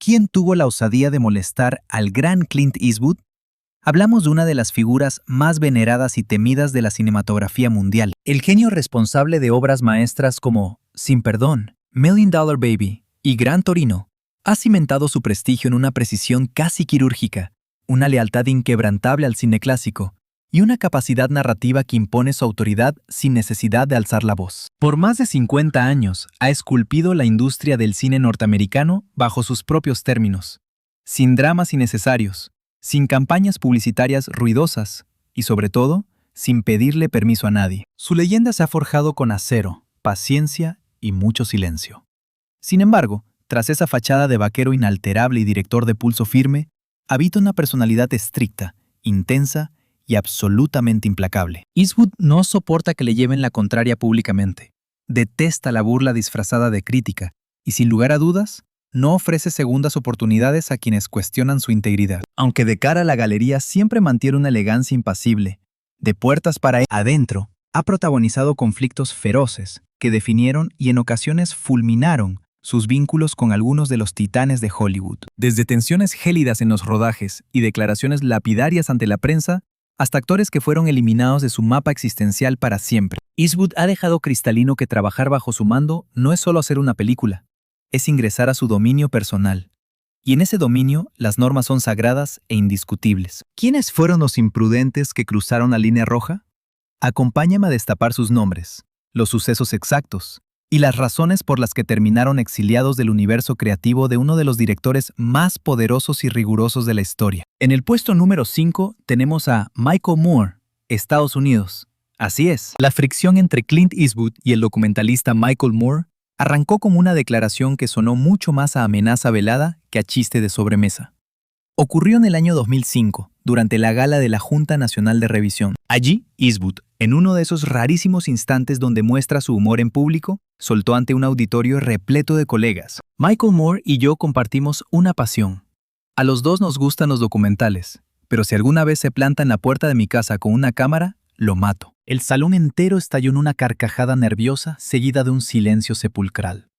¿Quién tuvo la osadía de molestar al gran Clint Eastwood? Hablamos de una de las figuras más veneradas y temidas de la cinematografía mundial, el genio responsable de obras maestras como Sin Perdón, Million Dollar Baby y Gran Torino. Ha cimentado su prestigio en una precisión casi quirúrgica, una lealtad inquebrantable al cine clásico y una capacidad narrativa que impone su autoridad sin necesidad de alzar la voz. Por más de 50 años ha esculpido la industria del cine norteamericano bajo sus propios términos, sin dramas innecesarios, sin campañas publicitarias ruidosas y, sobre todo, sin pedirle permiso a nadie. Su leyenda se ha forjado con acero, paciencia y mucho silencio. Sin embargo, tras esa fachada de vaquero inalterable y director de pulso firme, habita una personalidad estricta, intensa y absolutamente implacable. Eastwood no soporta que le lleven la contraria públicamente. Detesta la burla disfrazada de crítica y, sin lugar a dudas, no ofrece segundas oportunidades a quienes cuestionan su integridad. Aunque de cara a la galería siempre mantiene una elegancia impasible, de puertas para adentro, ha protagonizado conflictos feroces que definieron y en ocasiones fulminaron sus vínculos con algunos de los titanes de Hollywood. Desde tensiones gélidas en los rodajes y declaraciones lapidarias ante la prensa, hasta actores que fueron eliminados de su mapa existencial para siempre. Eastwood ha dejado cristalino que trabajar bajo su mando no es solo hacer una película, es ingresar a su dominio personal. Y en ese dominio, las normas son sagradas e indiscutibles. ¿Quiénes fueron los imprudentes que cruzaron la línea roja? Acompáñame a destapar sus nombres, los sucesos exactos y las razones por las que terminaron exiliados del universo creativo de uno de los directores más poderosos y rigurosos de la historia. En el puesto número 5 tenemos a Michael Moore, Estados Unidos. Así es, la fricción entre Clint Eastwood y el documentalista Michael Moore arrancó como una declaración que sonó mucho más a amenaza velada que a chiste de sobremesa. Ocurrió en el año 2005, durante la gala de la Junta Nacional de Revisión. Allí, Eastwood, en uno de esos rarísimos instantes donde muestra su humor en público, soltó ante un auditorio repleto de colegas: Michael Moore y yo compartimos una pasión. A los dos nos gustan los documentales, pero si alguna vez se planta en la puerta de mi casa con una cámara, lo mato. El salón entero estalló en una carcajada nerviosa seguida de un silencio sepulcral.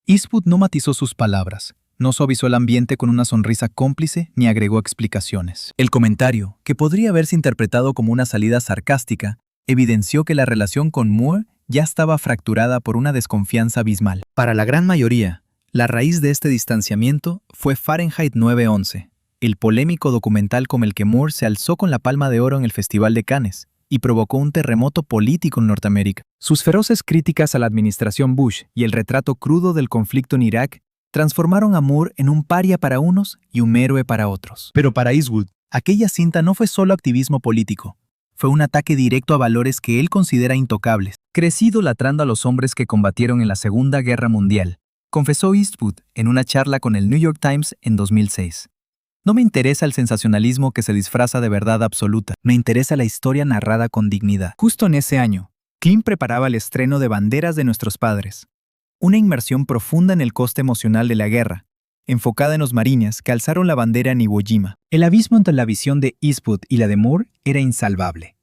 Eastwood no matizó sus palabras, no suavizó el ambiente con una sonrisa cómplice ni agregó explicaciones. El comentario, que podría haberse interpretado como una salida sarcástica, evidenció que la relación con Moore ya estaba fracturada por una desconfianza abismal. Para la gran mayoría, la raíz de este distanciamiento fue Fahrenheit 9/11, el polémico documental con el que Moore se alzó con la Palma de Oro en el Festival de Cannes y provocó un terremoto político en Norteamérica. Sus feroces críticas a la administración Bush y el retrato crudo del conflicto en Irak transformaron a Moore en un paria para unos y un héroe para otros. Pero para Eastwood, aquella cinta no fue solo activismo político, fue un ataque directo a valores que él considera intocables. Crecí idolatrando a los hombres que combatieron en la Segunda Guerra Mundial, confesó Eastwood en una charla con el New York Times en 2006. No me interesa el sensacionalismo que se disfraza de verdad absoluta, me interesa la historia narrada con dignidad. Justo en ese año, Clint preparaba el estreno de Banderas de nuestros padres, una inmersión profunda en el coste emocional de la guerra, enfocada en los marines que alzaron la bandera en Iwo Jima. El abismo entre la visión de Eastwood y la de Moore era insalvable.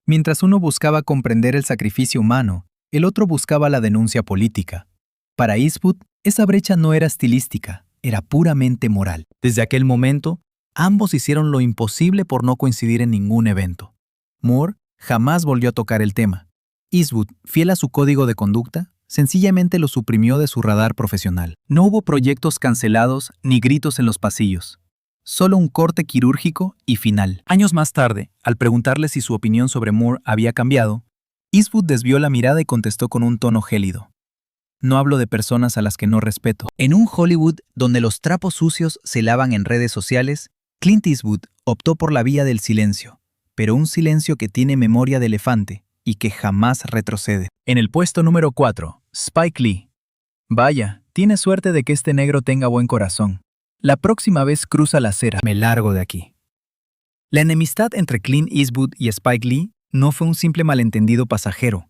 Mientras uno buscaba comprender el sacrificio humano, el otro buscaba la denuncia política. Para Eastwood, esa brecha no era estilística, era puramente moral. Desde aquel momento, ambos hicieron lo imposible por no coincidir en ningún evento. Moore jamás volvió a tocar el tema. Eastwood, fiel a su código de conducta, sencillamente lo suprimió de su radar profesional. No hubo proyectos cancelados ni gritos en los pasillos. Solo un corte quirúrgico y final. Años más tarde, al preguntarle si su opinión sobre Moore había cambiado, Eastwood desvió la mirada y contestó con un tono gélido: no hablo de personas a las que no respeto. En un Hollywood donde los trapos sucios se lavan en redes sociales, Clint Eastwood optó por la vía del silencio, pero un silencio que tiene memoria de elefante y que jamás retrocede. En el puesto número 4, Spike Lee. Vaya, tiene suerte de que este negro tenga buen corazón. La próxima vez cruza la acera, me largo de aquí. La enemistad entre Clint Eastwood y Spike Lee no fue un simple malentendido pasajero.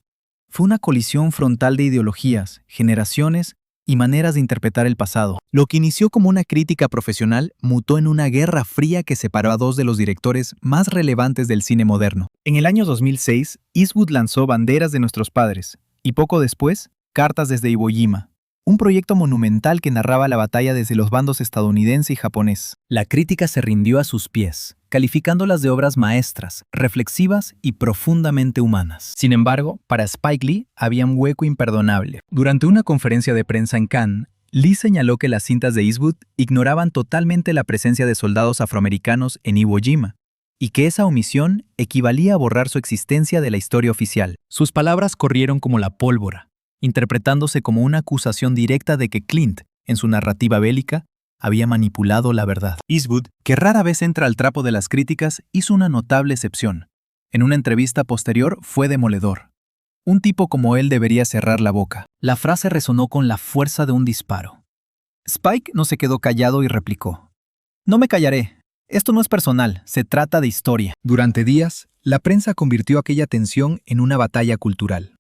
Fue una colisión frontal de ideologías, generaciones y maneras de interpretar el pasado. Lo que inició como una crítica profesional mutó en una guerra fría que separó a dos de los directores más relevantes del cine moderno. En el año 2006, Eastwood lanzó Banderas de nuestros padres y poco después, Cartas desde Iwo Jima, un proyecto monumental que narraba la batalla desde los bandos estadounidense y japonés. La crítica se rindió a sus pies, calificándolas de obras maestras, reflexivas y profundamente humanas. Sin embargo, para Spike Lee había un hueco imperdonable. Durante una conferencia de prensa en Cannes, Lee señaló que las cintas de Eastwood ignoraban totalmente la presencia de soldados afroamericanos en Iwo Jima, y que esa omisión equivalía a borrar su existencia de la historia oficial. Sus palabras corrieron como la pólvora, interpretándose como una acusación directa de que Clint, en su narrativa bélica, había manipulado la verdad. Eastwood, que rara vez entra al trapo de las críticas, hizo una notable excepción. En una entrevista posterior fue demoledor. Un tipo como él debería cerrar la boca. La frase resonó con la fuerza de un disparo. Spike no se quedó callado y replicó: «No me callaré. Esto no es personal, se trata de historia». Durante días, la prensa convirtió aquella tensión en una batalla cultural.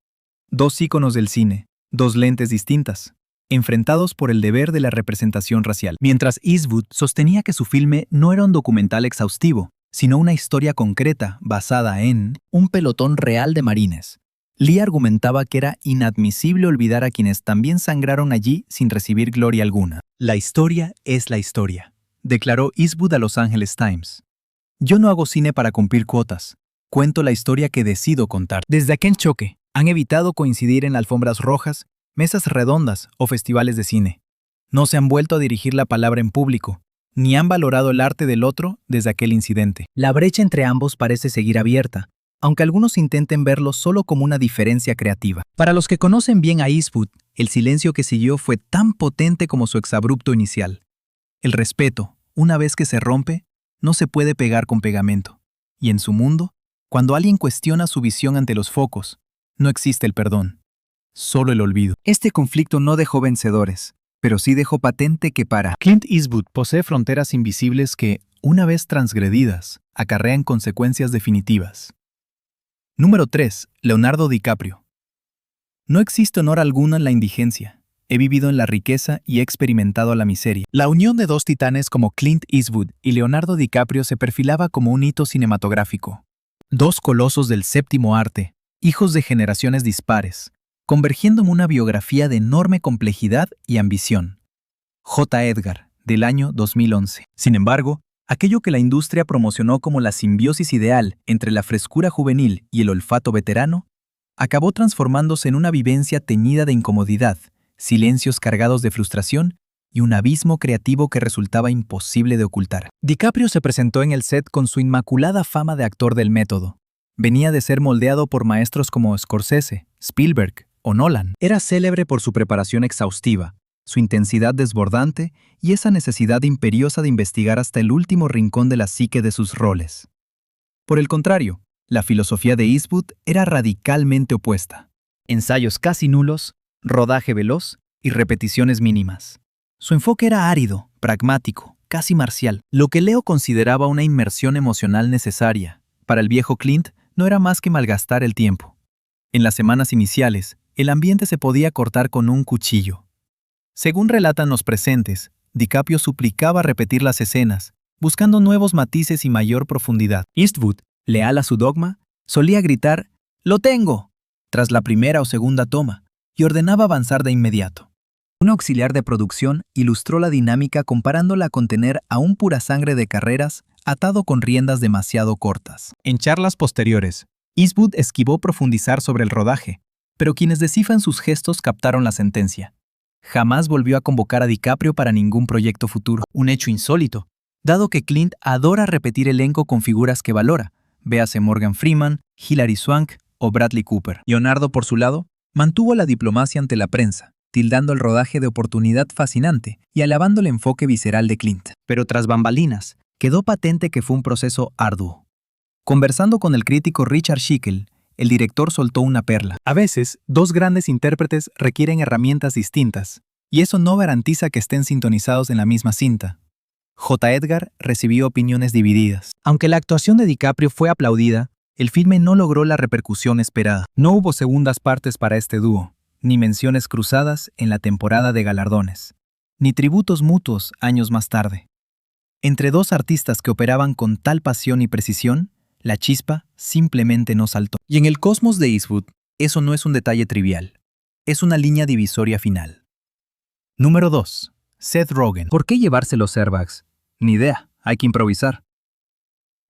Dos íconos del cine, dos lentes distintas, enfrentados por el deber de la representación racial. Mientras Eastwood sostenía que su filme no era un documental exhaustivo, sino una historia concreta basada en un pelotón real de marines, Lee argumentaba que era inadmisible olvidar a quienes también sangraron allí sin recibir gloria alguna. «La historia es la historia», declaró Eastwood a Los Angeles Times. «Yo no hago cine para cumplir cuotas. Cuento la historia que decido contar». Desde aquel choque, han evitado coincidir en alfombras rojas, mesas redondas o festivales de cine. No se han vuelto a dirigir la palabra en público, ni han valorado el arte del otro desde aquel incidente. La brecha entre ambos parece seguir abierta, aunque algunos intenten verlo solo como una diferencia creativa. Para los que conocen bien a Eastwood, el silencio que siguió fue tan potente como su exabrupto inicial. El respeto, una vez que se rompe, no se puede pegar con pegamento. Y en su mundo, cuando alguien cuestiona su visión ante los focos, no existe el perdón, solo el olvido. Este conflicto no dejó vencedores, pero sí dejó patente que para Clint Eastwood posee fronteras invisibles que, una vez transgredidas, acarrean consecuencias definitivas. Número 3. Leonardo DiCaprio. No existe honor alguno en la indigencia. He vivido en la riqueza y he experimentado la miseria. La unión de dos titanes como Clint Eastwood y Leonardo DiCaprio se perfilaba como un hito cinematográfico. Dos colosos del séptimo arte, hijos de generaciones dispares, convergiendo en una biografía de enorme complejidad y ambición. J. Edgar, del año 2011. Sin embargo, aquello que la industria promocionó como la simbiosis ideal entre la frescura juvenil y el olfato veterano, acabó transformándose en una vivencia teñida de incomodidad, silencios cargados de frustración y un abismo creativo que resultaba imposible de ocultar. DiCaprio se presentó en el set con su inmaculada fama de actor del método. Venía de ser moldeado por maestros como Scorsese, Spielberg o Nolan. Era célebre por su preparación exhaustiva, su intensidad desbordante y esa necesidad imperiosa de investigar hasta el último rincón de la psique de sus roles. Por el contrario, la filosofía de Eastwood era radicalmente opuesta. Ensayos casi nulos, rodaje veloz y repeticiones mínimas. Su enfoque era árido, pragmático, casi marcial, lo que Leo consideraba una inmersión emocional necesaria. Para el viejo Clint no era más que malgastar el tiempo. En las semanas iniciales, el ambiente se podía cortar con un cuchillo. Según relatan los presentes, DiCaprio suplicaba repetir las escenas, buscando nuevos matices y mayor profundidad. Eastwood, leal a su dogma, solía gritar «¡Lo tengo!» tras la primera o segunda toma y ordenaba avanzar de inmediato. Un auxiliar de producción ilustró la dinámica comparándola con tener a un pura sangre de carreras atado con riendas demasiado cortas. En charlas posteriores, Eastwood esquivó profundizar sobre el rodaje, pero quienes descifran sus gestos captaron la sentencia. Jamás volvió a convocar a DiCaprio para ningún proyecto futuro, un hecho insólito, dado que Clint adora repetir elenco con figuras que valora, véase Morgan Freeman, Hilary Swank o Bradley Cooper. Leonardo, por su lado, mantuvo la diplomacia ante la prensa, tildando el rodaje de oportunidad fascinante y alabando el enfoque visceral de Clint. Pero tras bambalinas, quedó patente que fue un proceso arduo. Conversando con el crítico Richard Schickel, el director soltó una perla. A veces, dos grandes intérpretes requieren herramientas distintas, y eso no garantiza que estén sintonizados en la misma cinta. J. Edgar recibió opiniones divididas. Aunque la actuación de DiCaprio fue aplaudida, el filme no logró la repercusión esperada. No hubo segundas partes para este dúo, ni menciones cruzadas en la temporada de galardones, ni tributos mutuos años más tarde. Entre dos artistas que operaban con tal pasión y precisión, la chispa simplemente no saltó. Y en el cosmos de Eastwood, eso no es un detalle trivial. Es una línea divisoria final. Número 2. Seth Rogen. ¿Por qué llevarse los airbags? Ni idea, hay que improvisar.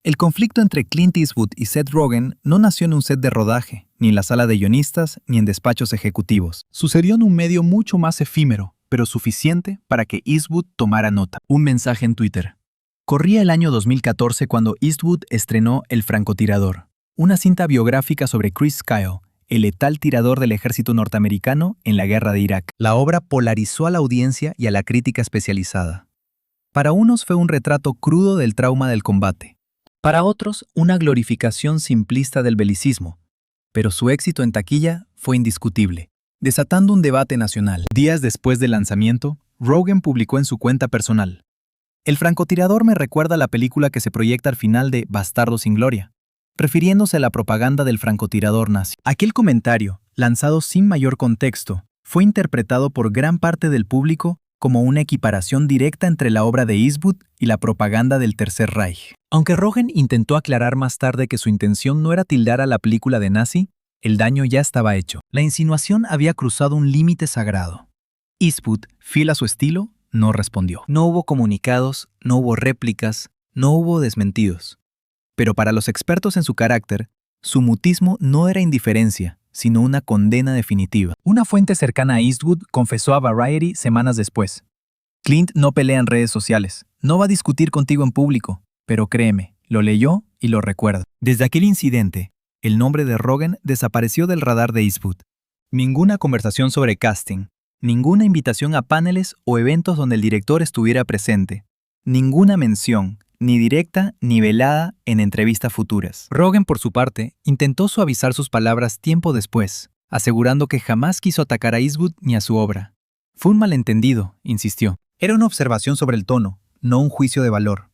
El conflicto entre Clint Eastwood y Seth Rogen no nació en un set de rodaje, ni en la sala de guionistas, ni en despachos ejecutivos. Sucedió en un medio mucho más efímero, pero suficiente para que Eastwood tomara nota. Un mensaje en Twitter. Corría el año 2014 cuando Eastwood estrenó El francotirador, una cinta biográfica sobre Chris Kyle, el letal tirador del ejército norteamericano en la guerra de Irak. La obra polarizó a la audiencia y a la crítica especializada. Para unos fue un retrato crudo del trauma del combate. Para otros, una glorificación simplista del belicismo. Pero su éxito en taquilla fue indiscutible, desatando un debate nacional. Días después del lanzamiento, Rogen publicó en su cuenta personal: "El francotirador me recuerda a la película que se proyecta al final de Bastardos sin Gloria", refiriéndose a la propaganda del francotirador nazi. Aquel comentario, lanzado sin mayor contexto, fue interpretado por gran parte del público como una equiparación directa entre la obra de Eastwood y la propaganda del Tercer Reich. Aunque Rogen intentó aclarar más tarde que su intención no era tildar a la película de nazi, el daño ya estaba hecho. La insinuación había cruzado un límite sagrado. Eastwood, fiel a su estilo, no respondió. No hubo comunicados, no hubo réplicas, no hubo desmentidos. Pero para los expertos en su carácter, su mutismo no era indiferencia, sino una condena definitiva. Una fuente cercana a Eastwood confesó a Variety semanas después: "Clint no pelea en redes sociales, no va a discutir contigo en público, pero créeme, lo leyó y lo recuerda". Desde aquel incidente, el nombre de Rogen desapareció del radar de Eastwood. Ninguna conversación sobre casting, ninguna invitación a paneles o eventos donde el director estuviera presente, ninguna mención, ni directa ni velada, en entrevistas futuras. Rogen, por su parte, intentó suavizar sus palabras tiempo después, asegurando que jamás quiso atacar a Eastwood ni a su obra. Fue un malentendido, insistió. Era una observación sobre el tono, no un juicio de valor.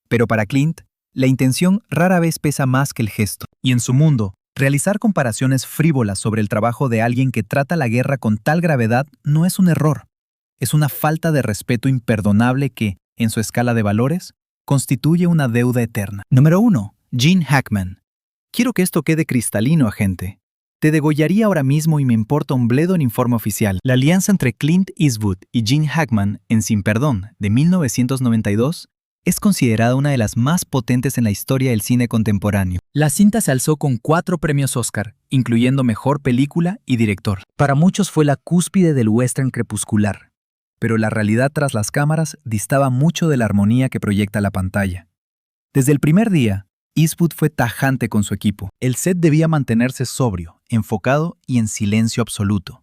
Pero para Clint, la intención rara vez pesa más que el gesto. Y en su mundo, realizar comparaciones frívolas sobre el trabajo de alguien que trata la guerra con tal gravedad no es un error. Es una falta de respeto imperdonable que, en su escala de valores, constituye una deuda eterna. Número 1. Gene Hackman. Quiero que esto quede cristalino, agente. Te degollaría ahora mismo y me importa un bledo en informe oficial. La alianza entre Clint Eastwood y Gene Hackman en Sin Perdón, de 1992, es considerada una de las más potentes en la historia del cine contemporáneo. La cinta se alzó con 4 premios Oscar, incluyendo Mejor Película y Director. Para muchos fue la cúspide del western crepuscular, pero la realidad tras las cámaras distaba mucho de la armonía que proyecta la pantalla. Desde el primer día, Eastwood fue tajante con su equipo. El set debía mantenerse sobrio, enfocado y en silencio absoluto.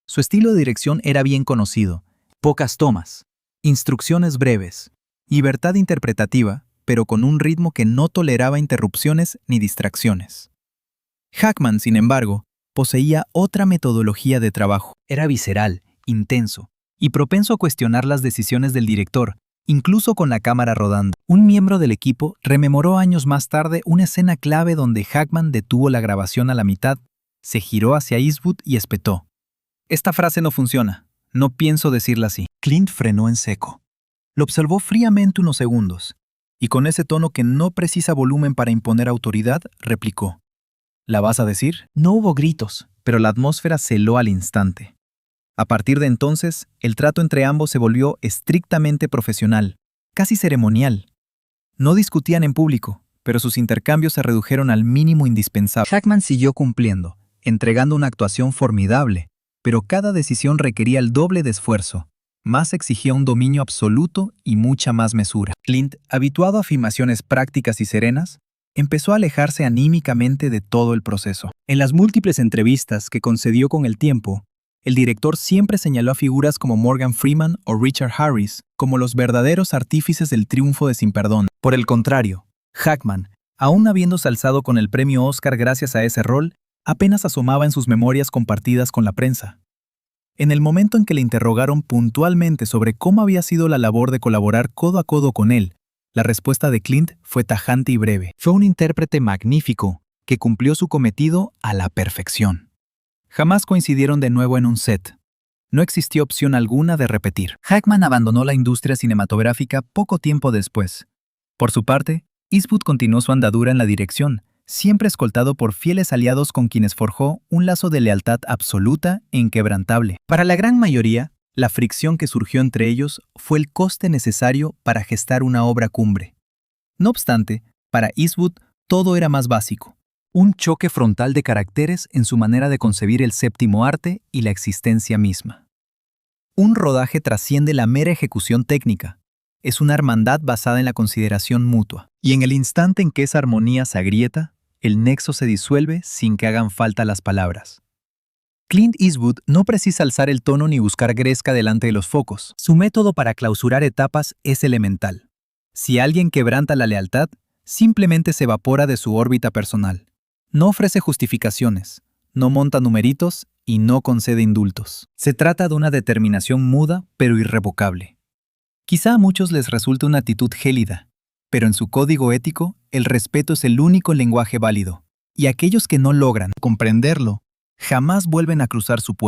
Su estilo de dirección era bien conocido: pocas tomas, instrucciones breves, libertad interpretativa, pero con un ritmo que no toleraba interrupciones ni distracciones. Hackman, sin embargo, poseía otra metodología de trabajo. Era visceral, intenso y propenso a cuestionar las decisiones del director, incluso con la cámara rodando. Un miembro del equipo rememoró años más tarde una escena clave donde Hackman detuvo la grabación a la mitad, se giró hacia Eastwood y espetó: "Esta frase no funciona, no pienso decirla así". Clint frenó en seco. Lo observó fríamente unos segundos, y con ese tono que no precisa volumen para imponer autoridad, replicó: "¿La vas a decir?". No hubo gritos, pero la atmósfera se heló al instante. A partir de entonces, el trato entre ambos se volvió estrictamente profesional, casi ceremonial. No discutían en público, pero sus intercambios se redujeron al mínimo indispensable. Hackman siguió cumpliendo, entregando una actuación formidable, pero cada decisión requería el doble de esfuerzo. Más exigía un dominio absoluto y mucha más mesura. Clint, habituado a afirmaciones prácticas y serenas, empezó a alejarse anímicamente de todo el proceso. En las múltiples entrevistas que concedió con el tiempo, el director siempre señaló a figuras como Morgan Freeman o Richard Harris como los verdaderos artífices del triunfo de Sin Perdón. Por el contrario, Hackman, aún habiéndose alzado con el premio Oscar gracias a ese rol, apenas asomaba en sus memorias compartidas con la prensa. En el momento en que le interrogaron puntualmente sobre cómo había sido la labor de colaborar codo a codo con él, la respuesta de Clint fue tajante y breve: "Fue un intérprete magnífico que cumplió su cometido a la perfección". Jamás coincidieron de nuevo en un set. No existió opción alguna de repetir. Hackman abandonó la industria cinematográfica poco tiempo después. Por su parte, Eastwood continuó su andadura en la dirección, siempre escoltado por fieles aliados con quienes forjó un lazo de lealtad absoluta e inquebrantable. Para la gran mayoría, La fricción que surgió entre ellos fue el coste necesario para gestar una obra cumbre. No obstante, para Eastwood todo era más básico. Un choque frontal de caracteres en su manera de concebir el séptimo arte y la existencia misma. Un rodaje trasciende la mera ejecución técnica. Es una hermandad basada en la consideración mutua. Y en el instante en que esa armonía se agrieta, el nexo se disuelve sin que hagan falta las palabras. Clint Eastwood no precisa alzar el tono ni buscar gresca delante de los focos. Su método para clausurar etapas es elemental. Si alguien quebranta la lealtad, simplemente se evapora de su órbita personal. No ofrece justificaciones, no monta numeritos y no concede indultos. Se trata de una determinación muda pero irrevocable. Quizá a muchos les resulte una actitud gélida, pero en su código ético, el respeto es el único lenguaje válido, y aquellos que no logran comprenderlo jamás vuelven a cruzar su puerta.